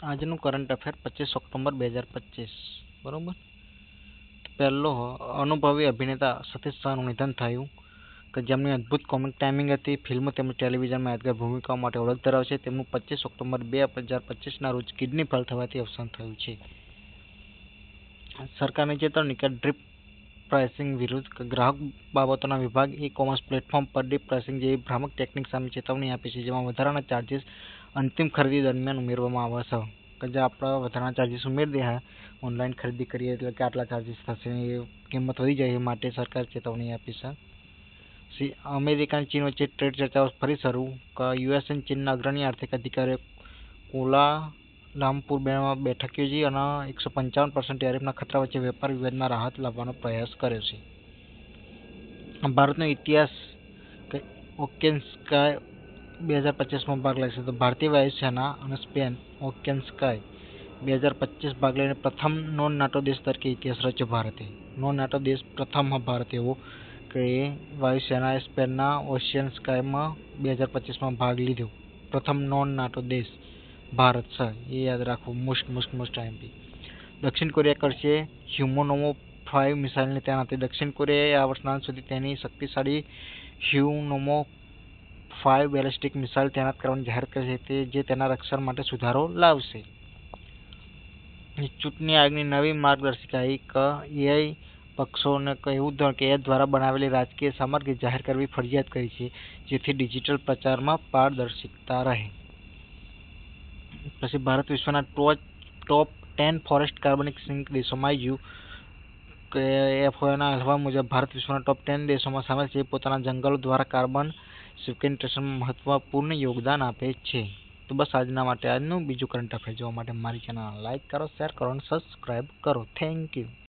આજનું current affair 25 October 2025 બરોબર. પહેલો અનુભવી અભિનેતા સતીશ શાહનું નિધન થયું કે જેમની અદ્ભુત કોમિક ટાઈમિંગ હતી. ફિલ્મ તેમજ ટેલિવિઝનમાં યાદગાર ભૂમિકાઓ માટે ઓળખ ધરાવે છે. તેમનું 25 ઓક્ટોબર 2025ના રોજ કિડની ફેલ થવાથી અવસાન થયું છે. સરકારની ચેતવણી કે ડ્રીપ પ્રાઇસિંગ વિરુદ્ધ ગ્રાહક બાબતોના વિભાગ ઈ-કોમર્સ પ્લેટફોર્મ પર ડીપ પ્રાઇસિંગ જેવી ભ્રામક ટેકનિક સામે ચેતવણી આપી છે, જેમાં વધારાના ચાર્જિસ અંતિમ ખરીદી દરમિયાન ઉમેરવામાં આવે છે. કે જે આપણે વધારાના ચાર્જિસ ઉમેરી દે ઓનલાઈન ખરીદી કરીએ એટલે કે આટલા ચાર્જિસ થશે, એ કિંમત વધી જાય એ માટે સરકારે ચેતવણી આપી છે. અમેરિકા અને ચીન વચ્ચે ટ્રેડ ચર્ચાઓ ફરી શરૂ. યુએસ અને ચીનના અગ્રણી આર્થિક અધિકારીઓ કુલાલામપુર બેઠક યોજી અને 155% ટેરિફના ખતરા વચ્ચે વેપાર વિવાદમાં રાહત લાવવાનો પ્રયાસ કર્યો છે. ભારતનો ઇતિહાસ ઓકેયન સ્કાય 2025માં ભાગ લેશે. તો ભારતીય વાયુસેના અને સ્પેન ઓકેયન સ્કાય 2025 ભાગ લઈને પ્રથમ નોન નાટો દેશ તરીકે ઇતિહાસ રચ્યો ભારતે. નોન નાટો દેશ પ્રથમ ભારત એવો કે વાયુસેનાએ સ્પેનના ઓશિયન સ્કાયમાં 2025માં ભાગ લીધો. પ્રથમ નોન નાટો દેશ ભારત છે, એ યાદ રાખવું. Most IMP. દક્ષિણ કોરિયા કરશે હ્યુમોનોમો 5 મિસાઇલની તૈનાતી. દક્ષિણ કોરિયાએ આ વર્ષના અંત સુધી તેની શક્તિશાળી હ્યુમોનોમો 5 બેલિસ્ટિક મિસાઇલ તૈનાત કરવાની જાહેરાત કરી છે, જે તેના રક્ષણ માટે સુધારો લાવશે. ચૂંટણી આયોગની નવી માર્ગદર્શિકા એઆઈ પક્ષોને એવું કે એ દ્વારા બનાવેલી રાજકીય સામગ્રી જાહેર કરવી ફરજિયાત કરી છે, જેથી ડિજિટલ પ્રચારમાં પારદર્શિતા રહે. પછી ભારત વિશ્વના ટોપ 10 ફોરેસ્ટ કાર્બનિક સિંક દેશોમાં આવી ગયું કે એફઓએના અહેવાલ મુજબ ભારત વિશ્વના ટોપ 10 દેશોમાં સામેલ છે, પોતાના જંગલો દ્વારા કાર્બન સિક્વેસ્ટ્રેશનમાં મહત્વપૂર્ણ યોગદાન આપે છે. તો બસ આજના માટે આજનું. બીજું કરંટ અફેર જોવા માટે મારી ચેનલ લાઈક કરો, શેર કરો અને સબસ્ક્રાઈબ કરો. Thank you.